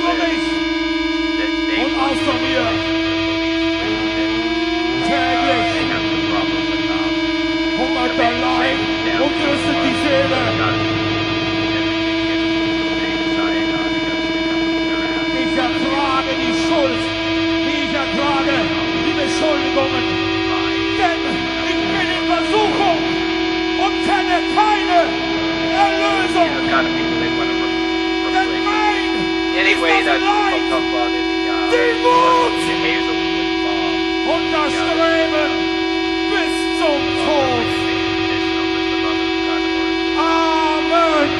über mich und außer mir täglich hungert dein Leib und dürstet die Seele. Ich ertrage die Schuld, ich ertrage die Beschuldigungen, denn ich bin in Versuchung und kenne keine Erlösung. Denn mein ist das Leid, die Wut und das Streben bis zum Tod. Amen.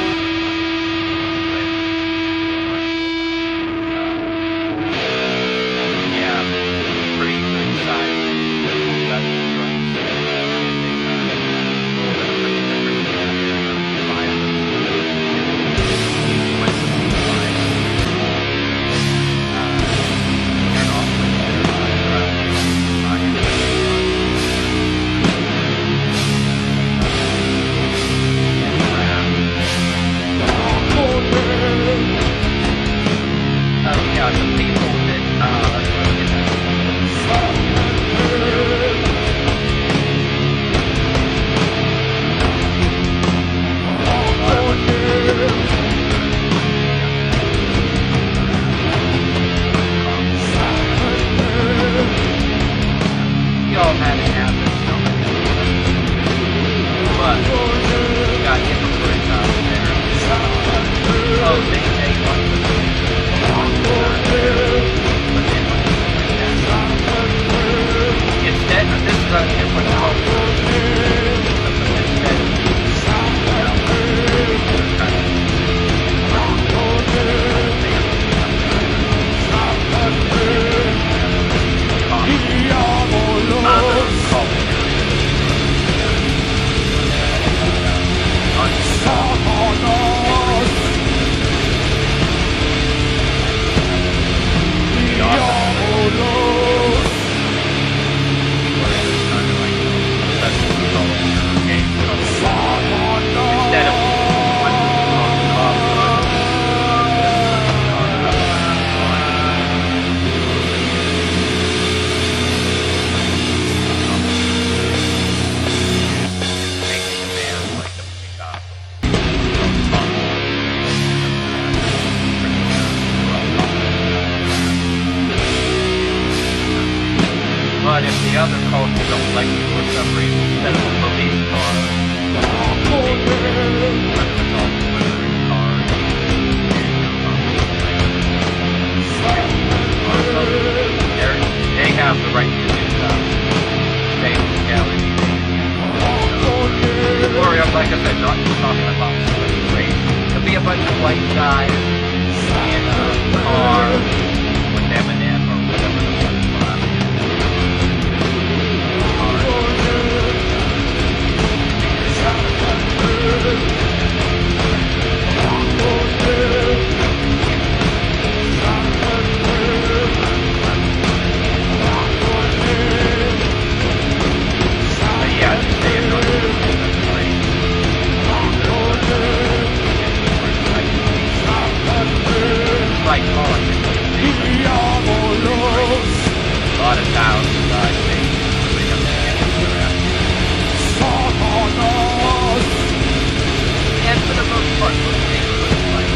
But if the other culture don't like you for some reason, instead of a police car, they have the right to do that. State legality. Or, like I said, not just talking about somebody's race. Could be a bunch of white guys in a car with M&M or whatever the fuck. Like politics. A lot of towns I think somebody got their hands in their ass. And for the most part, most neighborhoods like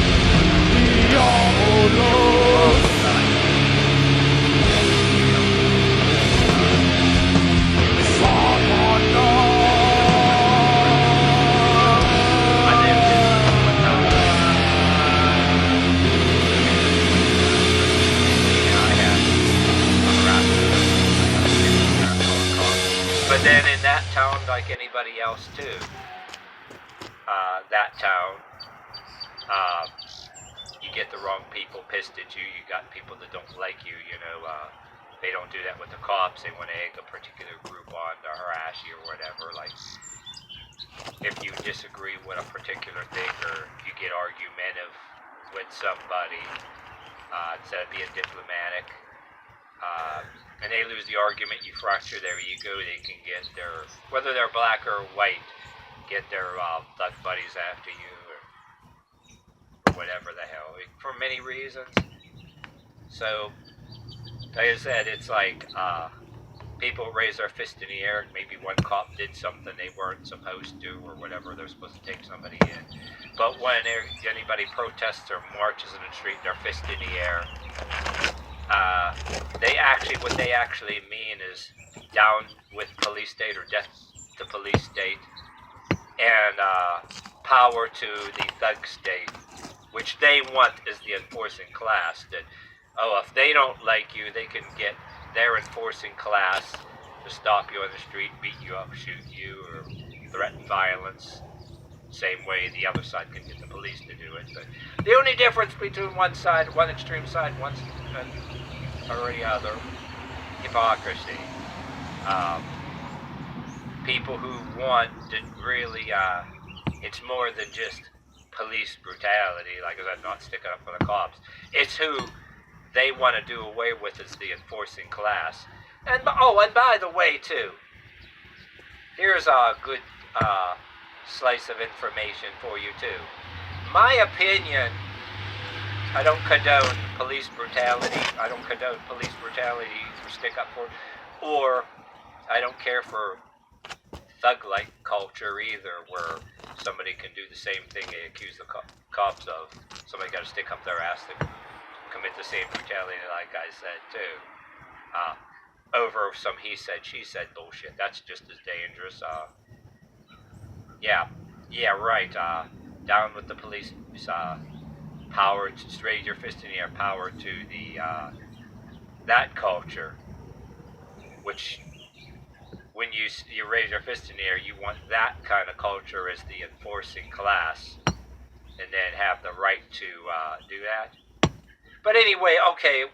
But then in that town, like anybody else too, that town, you get the wrong people pissed at you. You got people that don't like you, you know. They don't do that with the cops. They want to egg a particular group on to harass you or whatever. Like, if you disagree with a particular thing or you get argumentative with somebody, instead of being diplomatic, and they lose the argument, you fracture their ego, they can get their, whether they're black or white, get their blood buddies after you, or whatever the hell, for many reasons. So, like I said, it's like people raise their fist in the air. Maybe one cop did something they weren't supposed to, or whatever. They're supposed to take somebody in. But when anybody protests or marches in the street, their fist in the air, what they actually mean is down with police state or death to police state, and power to the thug state, which they want is the enforcing class. That, oh, if they don't like you, they can get their enforcing class to stop you on the street, beat you up, shoot you, or threaten violence. Same way the other side can get the police to do it. But the only difference between one extreme side, or the other, hypocrisy. People who want to really, it's more than just police brutality, like I said, not sticking up for the cops. It's who they want to do away with as the enforcing class. And by the way, too, here's a good slice of information for you, too. My opinion, I don't condone police brutality. I don't condone police brutality or stick up for, or I don't care for thug-like culture either, where somebody can do the same thing they accuse the cops of. Somebody got to stick up their ass to commit the same brutality, like I said, too. Over some he said, she said bullshit. That's just as dangerous. Yeah, right. Down with the police. Power to raise your fist in the air. Power to the that culture, which when you raise your fist in the air, you want that kind of culture as the enforcing class, and then have the right to do that. But anyway, okay.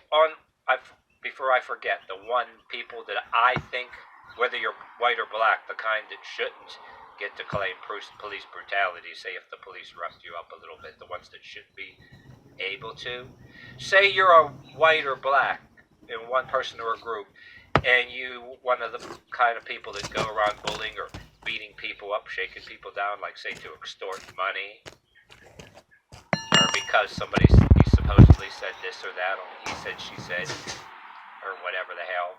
Before I forget, the one people that I think, whether you're white or black, the kind that shouldn't get to claim police brutality, say if the police roughed you up a little bit, the ones that should be able to. Say you're a white or black in one person or a group, and you one of the kind of people that go around bullying or beating people up, shaking people down, like say to extort money, or because somebody supposedly said this or that, or he said, she said, or whatever the hell.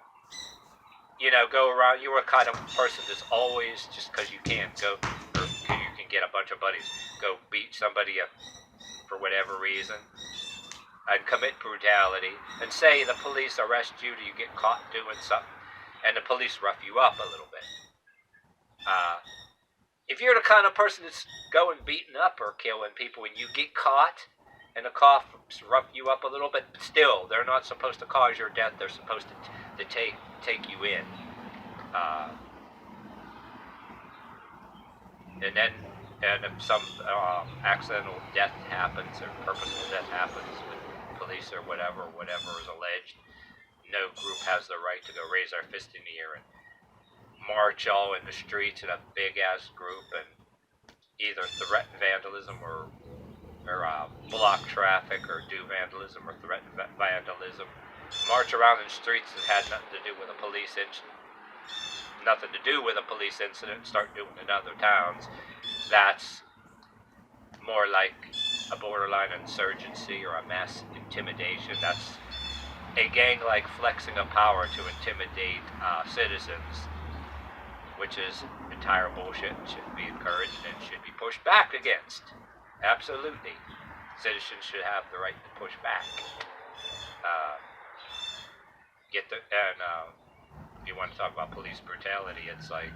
You know, go around, you're a kind of person that's always, just because you can, or you can get a bunch of buddies, go beat somebody up for whatever reason, and commit brutality, and say the police arrest you, you get caught doing something, and the police rough you up a little bit. If you're the kind of person that's going beating up or killing people, and you get caught, and the cops rough you up a little bit, but still, they're not supposed to cause your death, they're supposed to take you in. And if some accidental death happens, or purposeful death happens with police or whatever is alleged, no group has the right to go raise their fist in the air and march all in the streets in a big-ass group and either threaten vandalism or block traffic or do vandalism or threaten vandalism. March around in streets that had nothing to do with a police incident, start doing in other towns. That's more like a borderline insurgency or a mass intimidation. That's a gang-like flexing of power to intimidate citizens, which is entire bullshit and shouldn't be encouraged and should be pushed back against. Absolutely. Citizens should have the right to push back. If you want to talk about police brutality, it's like,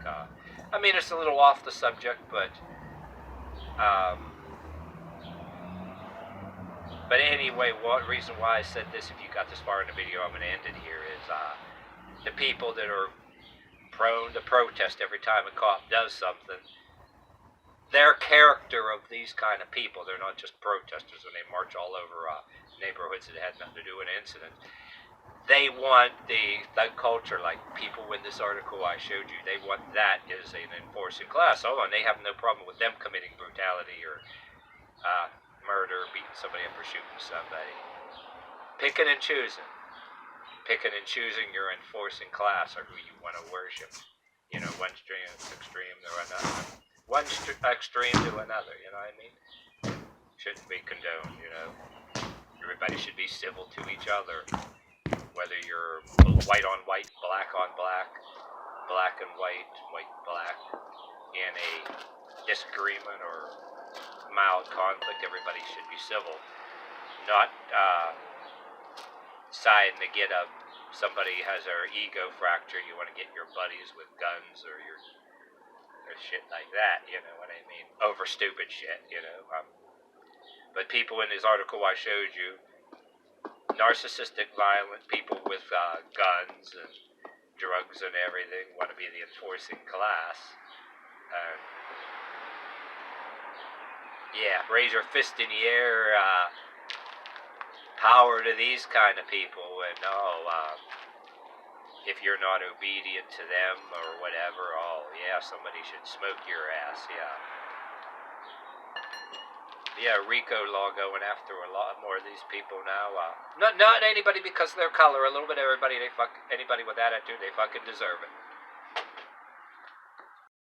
it's a little off the subject, but anyway, one reason why I said this, if you got this far in the video, I'm going to end it here, is the people that are prone to protest every time a cop does something, their character of these kind of people, they're not just protesters when they march all over neighborhoods that had nothing to do with an incident. They want the thug culture, like people in this article I showed you, they want that as an enforcing class. Hold on, they have no problem with them committing brutality or murder, beating somebody up or shooting somebody. Picking and choosing your enforcing class or who you want to worship. You know, one extreme to another. One extreme to another, you know what I mean? shouldn't be condoned, you know. Everybody should be civil to each other, whether you're white on white, black on black, black and white, white black, in a disagreement or mild conflict. Everybody should be civil, not siding to get somebody has their ego fractured. You want to get your buddies with guns or shit like that. You know what I mean? Over stupid shit. You know. But people in this article I showed you, narcissistic, violent people with guns and drugs and everything, want to be the enforcing class. Yeah, raise your fist in the air. Power to these kind of people, and if you're not obedient to them or whatever, yeah, somebody should smoke your ass. Yeah, RICO law going after a lot more of these people now. Not anybody because of their color. A little bit of everybody. Anybody with attitude, they fucking deserve it.